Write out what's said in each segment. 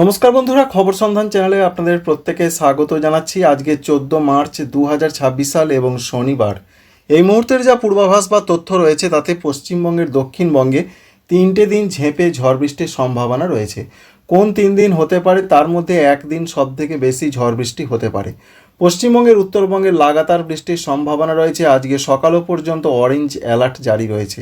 নমস্কার বন্ধুরা, খবর সন্ধান চ্যানেলে আপনাদের প্রত্যেকে স্বাগত জানাচ্ছি। আজকে 14 মার্চ 2026 সাল এবং শনিবার। এই মুহূর্তের যা পূর্বাভাস বা তথ্য রয়েছে তাতে পশ্চিমবঙ্গের দক্ষিণবঙ্গে 3টে দিন ঝেঁপে ঝড় বৃষ্টির সম্ভাবনা রয়েছে। কোন 3 দিন হতে পারে তার মধ্যে একদিন সবথেকে বেশি ঝড় বৃষ্টি হতে পারে। পশ্চিমবঙ্গের উত্তরবঙ্গের লাগাতার বৃষ্টির সম্ভাবনা রয়েছে। আজকে সকালও পর্যন্ত অরেঞ্জ অ্যালার্ট জারি রয়েছে।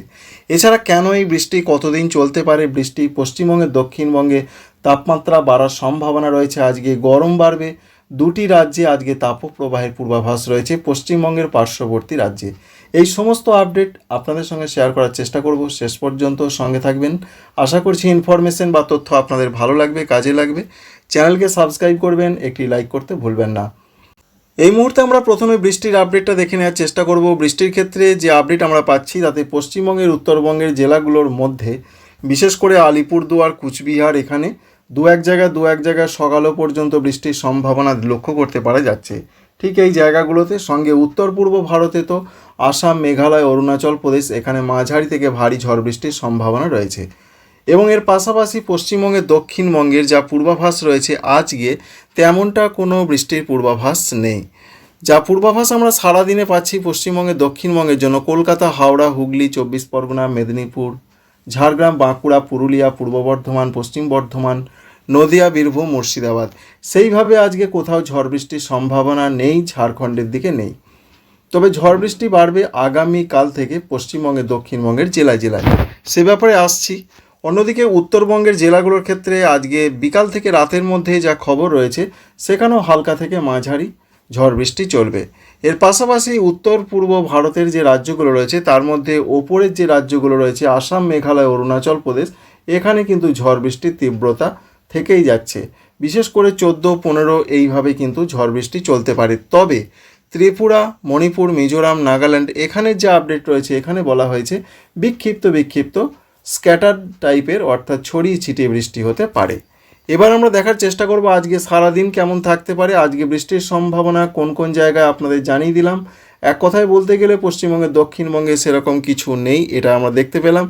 এছাড়া কেন এই বৃষ্টি কতদিন চলতে পারে, বৃষ্টি পশ্চিমবঙ্গের দক্ষিণবঙ্গে তাপমাত্রা বাড়ার সম্ভাবনা রয়েছে। আজকে গরম বাড়বে। দুটি রাজ্যে আজকে তাপপ্রবাহের পূর্বাভাস রয়েছে, পশ্চিমবঙ্গের পার্শ্ববর্তী রাজ্যে। এই সমস্ত আপডেট আপনাদের সঙ্গে শেয়ার করার চেষ্টা করব। শেষ পর্যন্ত সঙ্গে থাকবেন। আশা করছি ইনফরমেশন বা তথ্য আপনাদের ভালো লাগবে, কাজে লাগবে। চ্যানেলকে সাবস্ক্রাইব করবেন, একটি লাইক করতে ভুলবেন না। এই মুহূর্তে আমরা প্রথমে বৃষ্টির আপডেটটা দেখে নেওয়ার চেষ্টা করব। বৃষ্টির ক্ষেত্রে যে আপডেট আমরা পাচ্ছি তাতে পশ্চিমবঙ্গের উত্তরবঙ্গের জেলাগুলোর মধ্যে বিশেষ করে আলিপুরদুয়ার, কুচবিহার, এখানে দু এক জায়গায় সকালও পর্যন্ত বৃষ্টির সম্ভাবনা লক্ষ্য করতে পারা যাচ্ছে। ঠিক এই জায়গাগুলোতে, সঙ্গে উত্তর পূর্ব ভারতে তো আসাম, মেঘালয়, অরুণাচল প্রদেশ, এখানে মাঝারি থেকে ভারী ঝড় বৃষ্টির সম্ভাবনা রয়েছে। এবং এর পাশাপাশি পশ্চিমবঙ্গের দক্ষিণবঙ্গের যা পূর্বাভাস রয়েছে আজকে তেমনটা কোনো বৃষ্টির পূর্বাভাস নেই। যা পূর্বাভাস আমরা সারাদিনে পাচ্ছি পশ্চিমবঙ্গের দক্ষিণবঙ্গের জন্য কলকাতা, হাওড়া, হুগলি, 24 পরগনা, মেদিনীপুর, ঝাড়গ্রাম, বাঁকুড়া, পুরুলিয়া, পূর্ব বর্ধমান, পশ্চিম বর্ধমান, নদিয়া, বীরভূম, মুর্শিদাবাদ, সেইভাবে আজকে কোথাও ঝড় বৃষ্টির সম্ভাবনা নেই। ঝাড়খণ্ডের দিকে নেই। তবে ঝড় বৃষ্টি বাড়বে আগামীকাল থেকে পশ্চিমবঙ্গের দক্ষিণবঙ্গের জেলায় জেলায়, সে ব্যাপারে আসছি। অন্যদিকে উত্তরবঙ্গের জেলাগুলোর ক্ষেত্রে আজকে বিকাল থেকে রাতের মধ্যে যা খবর রয়েছে সেখানেও হালকা থেকে মাঝারি ঝড় বৃষ্টি চলবে। এর পাশাপাশি উত্তর পূর্ব ভারতের যে রাজ্যগুলো রয়েছে তার মধ্যে ওপরের যে রাজ্যগুলো রয়েছে আসাম, মেঘালয়, অরুণাচল প্রদেশ, এখানে কিন্তু ঝড় বৃষ্টির তীব্রতা থেকেই যাচ্ছে। বিশেষ করে 14-15 এইভাবে কিন্তু ঝড় বৃষ্টি চলতে পারে। তবে ত্রিপুরা, মণিপুর, মিজোরাম, নাগাল্যান্ড, এখানের যে আপডেট রয়েছে এখানে বলা হয়েছে বিক্ষিপ্ত স্ক্যাটার টাইপের, অর্থাৎ ছড়িয়ে ছিটিয়ে বৃষ্টি হতে পারে। এবার আমরা দেখার চেষ্টা করব আজকে সারাদিন কেমন থাকতে পারে। আজকে বৃষ্টির সম্ভাবনা কোন কোন জায়গায় আপনাদের জানিয়ে দিলাম। এক কথায় বলতে গেলে পশ্চিমবঙ্গের দক্ষিণবঙ্গে সেরকম কিছু নেই, এটা আমরা দেখতে পেলাম।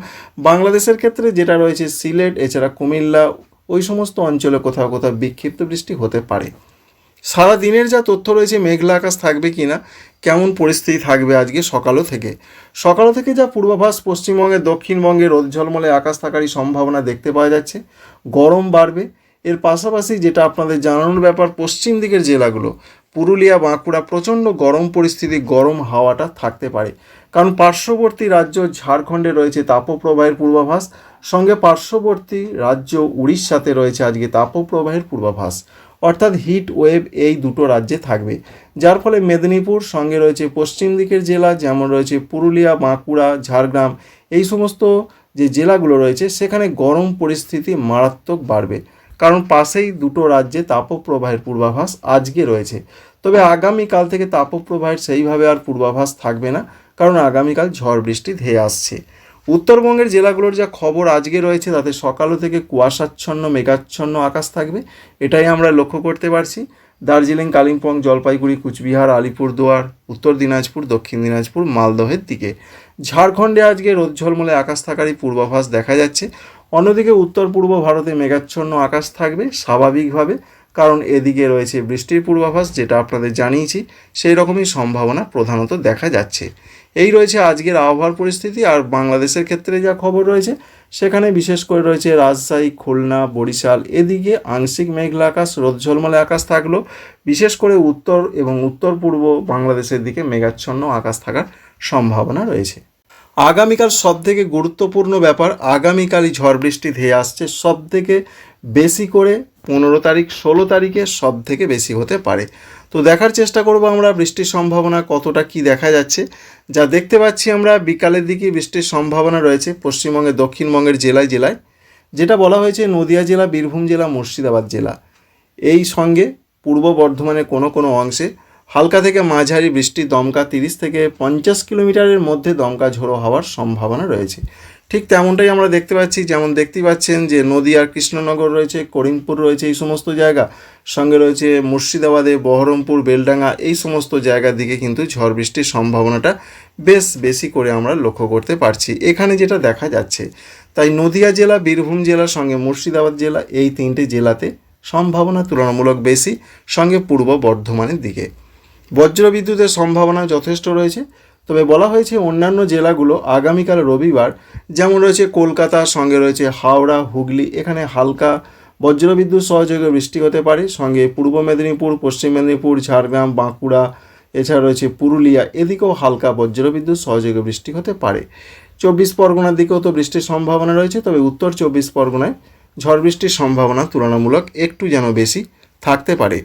বাংলাদেশের ক্ষেত্রে যেটা রয়েছে সিলেট, এছাড়া কুমিল্লা, ওই সমস্ত অঞ্চলে কোথাও বিক্ষিপ্ত বৃষ্টি হতে পারে। সারা দিনের যা তথ্য রয়েছে, মেঘলা আকাশ থাকবে কিনা, কেমন পরিস্থিতি থাকবে আজকে সকালও থেকে যা পূর্বাভাস, পশ্চিমবঙ্গের দক্ষিণবঙ্গে রোদ ঝলমলে আকাশ থাকারই সম্ভাবনা দেখতে পাওয়া যাচ্ছে। গরম বাড়বে। এর পাশাপাশি যেটা আপনাদের জানানোর ব্যাপার, পশ্চিম দিকের জেলাগুলো পুরুলিয়া, বাঁকুড়া, প্রচণ্ড গরম পরিস্থিতি, গরম হাওয়াটা থাকতে পারে। কারণ পার্শ্ববর্তী রাজ্য ঝাড়খণ্ডে রয়েছে তাপপ্রবাহের পূর্বাভাস, সঙ্গে পার্শ্ববর্তী রাজ্য উড়িষ্যাতে রয়েছে আজকে তাপপ্রবাহের পূর্বাভাস। অর্থাৎ হিট ওয়েভ এই দুটো রাজ্যে থাকবে, যার ফলে মেদিনীপুর, সঙ্গে রয়েছে পশ্চিম দিকের জেলা যেমন রয়েছে পুরুলিয়া, বাঁকুড়া, ঝাড়গ্রাম, এই সমস্ত যে জেলাগুলো রয়েছে সেখানে গরম পরিস্থিতি মারাত্মক বাড়বে। কারণ পাশেই দুটো রাজ্যে তাপপ্রবাহের পূর্বাভাস আজকে রয়েছে। তবে আগামীকাল থেকে তাপপ্রবাহের সেইভাবে আর পূর্বাভাস থাকবে না, কারণ আগামীকাল ঝড় বৃষ্টি ধেয়ে আসছে। উত্তরবঙ্গের জেলাগুলোর যা খবর আজকে রয়েছে তাতে সকালও থেকে কুয়াশাচ্ছন্ন, মেঘাচ্ছন্ন আকাশ থাকবে, এটাই আমরা লক্ষ্য করতে পারছি। দার্জিলিং, কালিম্পং, জলপাইগুড়ি, কুচবিহার, আলিপুরদুয়ার, উত্তর দিনাজপুর, দক্ষিণ দিনাজপুর, মালদহের দিকে। ঝাড়খণ্ডে আজকে রোদ ঝলমলে আকাশ থাকারই পূর্বাভাস দেখা যাচ্ছে। অন্যদিকে উত্তর পূর্ব ভারতে মেঘাচ্ছন্ন আকাশ থাকবে স্বাভাবিকভাবে, কারণ এদিকে রয়েছে বৃষ্টির পূর্বাভাস, যেটা আপনাদের জানিয়েছি। সেই রকমই সম্ভাবনা প্রধানত দেখা যাচ্ছে। এই রয়েছে আজকের আবহাওয়ার পরিস্থিতি। আর বাংলাদেশের ক্ষেত্রে যা খবর রয়েছে সেখানে বিশেষ করে রয়েছে রাজশাহী, খুলনা, বরিশাল, এদিকে আংশিক মেঘলা আকাশ, রোদ ঝলমলে আকাশ থাকলেও বিশেষ করে উত্তর এবং উত্তর পূর্ব বাংলাদেশের দিকে মেঘাচ্ছন্ন আকাশ থাকার সম্ভাবনা রয়েছে। আগামীকাল সবথেকে গুরুত্বপূর্ণ ব্যাপার, আগামীকালই ঝড় বৃষ্টি ধেয়ে আসছে। সবথেকে বেশি করে 15 তারিখ, 16 তারিখে সবথেকে বেশি হতে পারে। তো দেখার চেষ্টা করব আমরা বৃষ্টির সম্ভাবনা কতটা কি দেখা যাচ্ছে। যা দেখতে পাচ্ছি আমরা বিকালের দিকে বৃষ্টির সম্ভাবনা রয়েছে পশ্চিমবঙ্গের দক্ষিণবঙ্গের জেলায় জেলায়, যেটা বলা হয়েছে নদিয়া জেলা, বীরভূম জেলা, মুর্শিদাবাদ জেলা, এই সঙ্গে পূর্ব বর্ধমানের কোনো অংশে হালকা থেকে মাঝারি বৃষ্টি, দমকা 30 থেকে 50 কিলোমিটারের মধ্যে দমকা ঝোড়ো হওয়ার সম্ভাবনা রয়েছে। ঠিক তেমনটাই আমরা দেখতে পাচ্ছি। যেমন দেখতে পাচ্ছেন যে নদিয়ার কৃষ্ণনগর রয়েছে, করিমপুর রয়েছে, এই সমস্ত জায়গা, সঙ্গে রয়েছে মুর্শিদাবাদে বহরমপুর, বেলডাঙ্গা, এই সমস্ত জায়গার দিকে কিন্তু ঝড় বৃষ্টির সম্ভাবনাটা বেশ বেশি করে আমরা লক্ষ্য করতে পারছি এখানে যেটা দেখা যাচ্ছে। তাই নদিয়া জেলা, বীরভূম জেলার সঙ্গে মুর্শিদাবাদ জেলা, এই 3টে জেলাতে সম্ভাবনা তুলনামূলক বেশি, সঙ্গে পূর্ব বর্ধমানের দিকে। বজ্রবিদ্যুতের সম্ভাবনা যথেষ্ট রয়েছে, তবে বলা হয়েছে অন্যান্য জেলাগুলো আগামীকাল রবিবার, যেমন রয়েছে কলকাতা, সঙ্গে রয়েছে হাওড়া, হুগলি, এখানে হালকা বজ্রবিদ্যুৎ সহযোগে বৃষ্টি হতে পারে। সঙ্গে পূর্ব মেদিনীপুর, পশ্চিম মেদিনীপুর, ঝাড়গ্রাম, বাঁকুড়া, এছাড়া রয়েছে পুরুলিয়া, এদিকেও হালকা বজ্রবিদ্যুৎ সহযোগে বৃষ্টি হতে পারে। 24 পরগনার দিকেও তো বৃষ্টির সম্ভাবনা রয়েছে, তবে উত্তর 24 পরগনায় ঝড় বৃষ্টির সম্ভাবনা তুলনামূলক একটু যেন বেশি থাকতে পারে।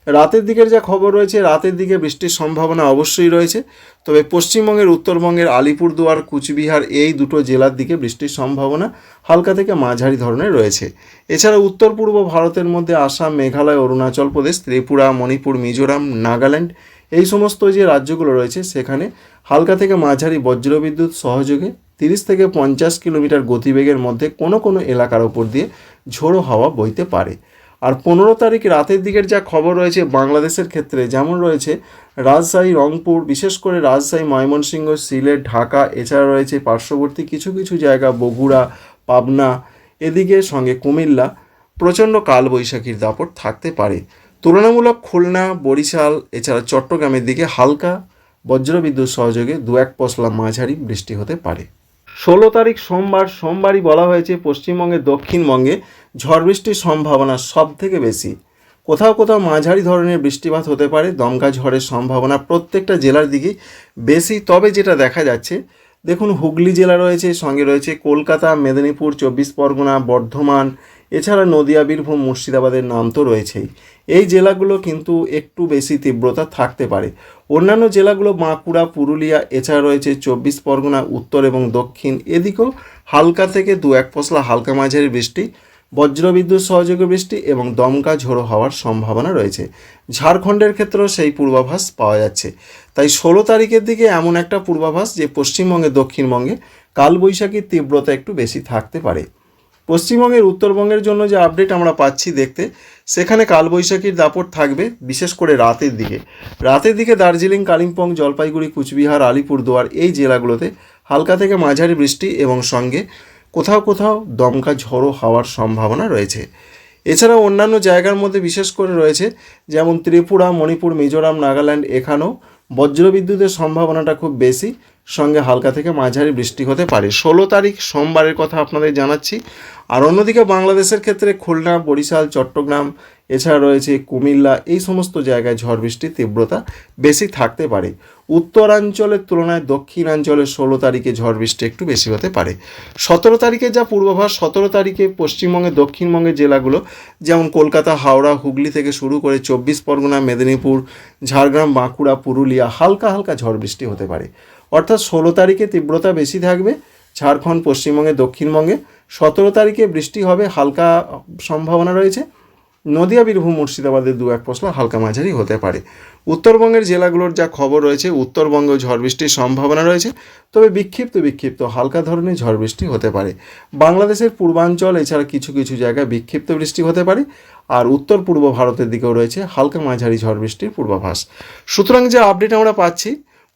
রাতের দিকের যা খবর রয়েছে, রাতের দিকে বৃষ্টির সম্ভাবনা অবশ্যই রয়েছে, তবে পশ্চিমবঙ্গের উত্তরবঙ্গের আলিপুরদুয়ার, কুচবিহার এই দুটো জেলার দিকে বৃষ্টির সম্ভাবনা হালকা থেকে মাঝারি ধরনের রয়েছে। এছাড়া উত্তর পূর্ব ভারতের মধ্যে আসাম, মেঘালয়, অরুণাচল প্রদেশ, ত্রিপুরা, মণিপুর, মিজোরাম, নাগাল্যান্ড এই সমস্ত যে রাজ্যগুলো রয়েছে সেখানে হালকা থেকে মাঝারি বজ্রবিদ্যুৎ সহযোগে 30 থেকে 50 কিলোমিটার গতিবেগের মধ্যে কোনো কোনো এলাকার ওপর দিয়ে ঝোড়ো হাওয়া বইতে পারে। আর 15 তারিখ রাতের দিকের যা খবর রয়েছে বাংলাদেশের ক্ষেত্রে, যেমন রয়েছে রাজশাহী, রংপুর, বিশেষ করে রাজশাহী, ময়মনসিংহ, সিলেট, ঢাকা, এছাড়া রয়েছে পার্শ্ববর্তী কিছু কিছু জায়গা বগুড়া, পাবনা, এদিকে সঙ্গে কুমিল্লা প্রচণ্ড কালবৈশাখীর দাপট থাকতে পারে। তুলনামূলক খুলনা, বরিশাল, এছাড়া চট্টগ্রামের দিকে হালকা বজ্রবিদ্যুৎ সহযোগে 2-1 পশলা মাঝারি বৃষ্টি হতে পারে। 16 তারিখ সোমবারই বলা হয়েছে পশ্চিমবঙ্গের দক্ষিণবঙ্গে ঝড় বৃষ্টির সম্ভাবনা সব থেকে বেশি। কোথাও কোথাও মাঝারি ধরনের বৃষ্টিপাত হতে পারে, দমকা ঝড়ের সম্ভাবনা প্রত্যেকটা জেলার দিকেই বেশি। তবে যেটা দেখা যাচ্ছে, দেখুন হুগলি জেলা রয়েছে, সঙ্গে রয়েছে কলকাতা, মেদিনীপুর, 24 পরগনা, বর্ধমান, এছাড়া নদিয়া, বীরভূম, মুর্শিদাবাদের নাম তো রয়েছেই। এই জেলাগুলো কিন্তু একটু বেশি তীব্রতা থাকতে পারে। অন্যান্য জেলাগুলো বাঁকুড়া, পুরুলিয়া, এছাড়া রয়েছে 24 পরগনা, উত্তর এবং দক্ষিণ, এদিকেও হালকা থেকে 2-1 পশলা হালকা মাঝারি বৃষ্টি, বজ্রবিদ্যুৎ সহযোগে বৃষ্টি এবং দমকা ঝোড়ো হওয়ার সম্ভাবনা রয়েছে। ঝাড়খণ্ডের ক্ষেত্রেও সেই পূর্বাভাস পাওয়া যাচ্ছে। তাই 16 তারিখের দিকে এমন একটা পূর্বাভাস যে পশ্চিমবঙ্গে, দক্ষিণবঙ্গে কালবৈশাখীর তীব্রতা একটু বেশি থাকতে পারে। পশ্চিমবঙ্গের, উত্তরবঙ্গের জন্য যে আপডেট আমরা পাচ্ছি দেখতে, সেখানে কালবৈশাখীর দাপট থাকবে বিশেষ করে রাতের দিকে। রাতের দিকে দার্জিলিং, কালিম্পং, জলপাইগুড়ি, কুচবিহার, আলিপুরদুয়ার এই জেলাগুলোতে হালকা থেকে মাঝারি বৃষ্টি এবং সঙ্গে কোথাও কোথাও দমকা ঝড়ো হওয়ার সম্ভাবনা রয়েছে। এছাড়াও অন্যান্য জায়গার মধ্যে বিশেষ করে রয়েছে যেমন ত্রিপুরা, মণিপুর, মিজোরাম, নাগাল্যান্ড, এখানেও বজ্রবিদ্যুতের সম্ভাবনাটা খুব বেশি, সঙ্গে হালকা থেকে মাঝারি বৃষ্টি হতে পারে। 16 তারিখ সোমবারের কথা আপনাদের জানাচ্ছি। আর অন্যদিকে বাংলাদেশের ক্ষেত্রে খুলনা, বরিশাল, চট্টগ্রাম, এছাড়া রয়েছে কুমিল্লা, এই সমস্ত জায়গায় ঝড় বৃষ্টির তীব্রতা বেশি থাকতে পারে। উত্তরাঞ্চলের তুলনায় দক্ষিণাঞ্চলে 16 তারিখে ঝড় বৃষ্টি একটু বেশি হতে পারে। 17 তারিখে যা পূর্বাভাস, 17 তারিখে পশ্চিমবঙ্গের, দক্ষিণবঙ্গের জেলাগুলো যেমন কলকাতা, হাওড়া, হুগলি থেকে শুরু করে 24 পরগনা, মেদিনীপুর, ঝাড়গ্রাম, বাঁকুড়া, পুরুলিয়া হালকা হালকা ঝড় বৃষ্টি হতে পারে। অর্থাৎ 16 তারিখে তীব্রতা বেশি থাকবে ঝাড়খণ্ড, পশ্চিমবঙ্গে, দক্ষিণবঙ্গে। 17 তারিখে বৃষ্টি হবে, হালকা সম্ভাবনা রয়েছে। নদিয়া, বীরভূম, মুর্শিদাবাদের 2-1 পশলা হালকা মাঝারি হতে পারে। উত্তরবঙ্গের জেলাগুলোর যা খবর রয়েছে, উত্তরবঙ্গে ঝড় বৃষ্টির সম্ভাবনা রয়েছে, তবে বিক্ষিপ্ত হালকা ধরনের ঝড় বৃষ্টি হতে পারে। বাংলাদেশের পূর্বাঞ্চল, এছাড়া কিছু কিছু জায়গায় বিক্ষিপ্ত বৃষ্টি হতে পারে। আর উত্তর পূর্ব ভারতের দিকেও রয়েছে হালকা মাঝারি ঝড় বৃষ্টির পূর্বাভাস। সুতরাং যে আপডেট আমরা পাচ্ছি,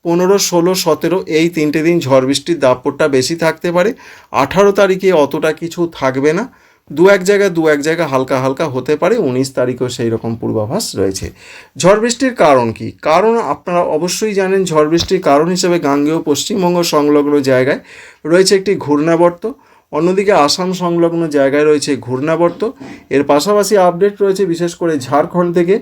15, 16, 17 এই 3টে দিন ঝড় বৃষ্টির দাপটটা বেশি থাকতে পারে। 18 তারিখে অতটা কিছু থাকবে না, দু এক জায়গায় হালকা হালকা হতে পারে। 19 তারিখেও সেই রকম পূর্বাভাস রয়েছে। ঝড় বৃষ্টির কারণ কি? কারণ আপনারা অবশ্যই জানেন, ঝড় বৃষ্টির কারণ হিসেবে গাঙ্গেয় পশ্চিমবঙ্গ সংলগ্ন জায়গায় রয়েছে একটি ঘূর্ণাবর্ত, অন্যদিকে আসাম সংলগ্ন জায়গায় রয়েছে ঘূর্ণাবর্ত। এর পাশাপাশি আপডেট রয়েছে বিশেষ করে ঝাড়খণ্ড থেকে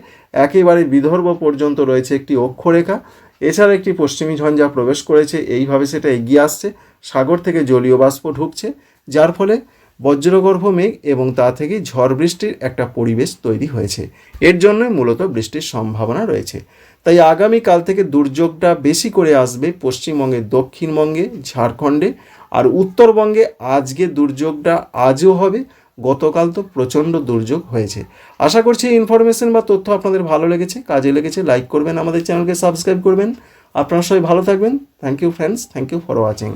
একেবারে বিদর্ভ পর্যন্ত রয়েছে একটি অক্ষরেখা। এছাড়া একটি পশ্চিমী ঝঞ্ঝা প্রবেশ করেছে, এইভাবে সেটা এগিয়ে আসছে, সাগর থেকে জলীয় বাষ্প ঢুকছে, যার ফলে বজ্রগর্ভ মেঘ এবং তা থেকে ঝড় বৃষ্টির একটা পরিবেশ তৈরি হয়েছে। এর জন্যই মূলত বৃষ্টির সম্ভাবনা রয়েছে। তাই আগামীকাল থেকে দুর্যোগটা বেশি করে আসবে পশ্চিমবঙ্গে, দক্ষিণবঙ্গে, ঝাড়খণ্ডে। আর উত্তরবঙ্গে আজকে দুর্যোগটা আজও হবে, গতকাল তো প্রচণ্ড দুর্যোগ হয়েছে। আশা করছি এই ইনফরমেশন বা তথ্য আপনাদের ভালো লেগেছে, কাজে লেগেছে। লাইক করবেন, আমাদের চ্যানেলকে সাবস্ক্রাইব করবেন। আপনারা সবাই ভালো থাকবেন। Thank you friends, thank you for watching.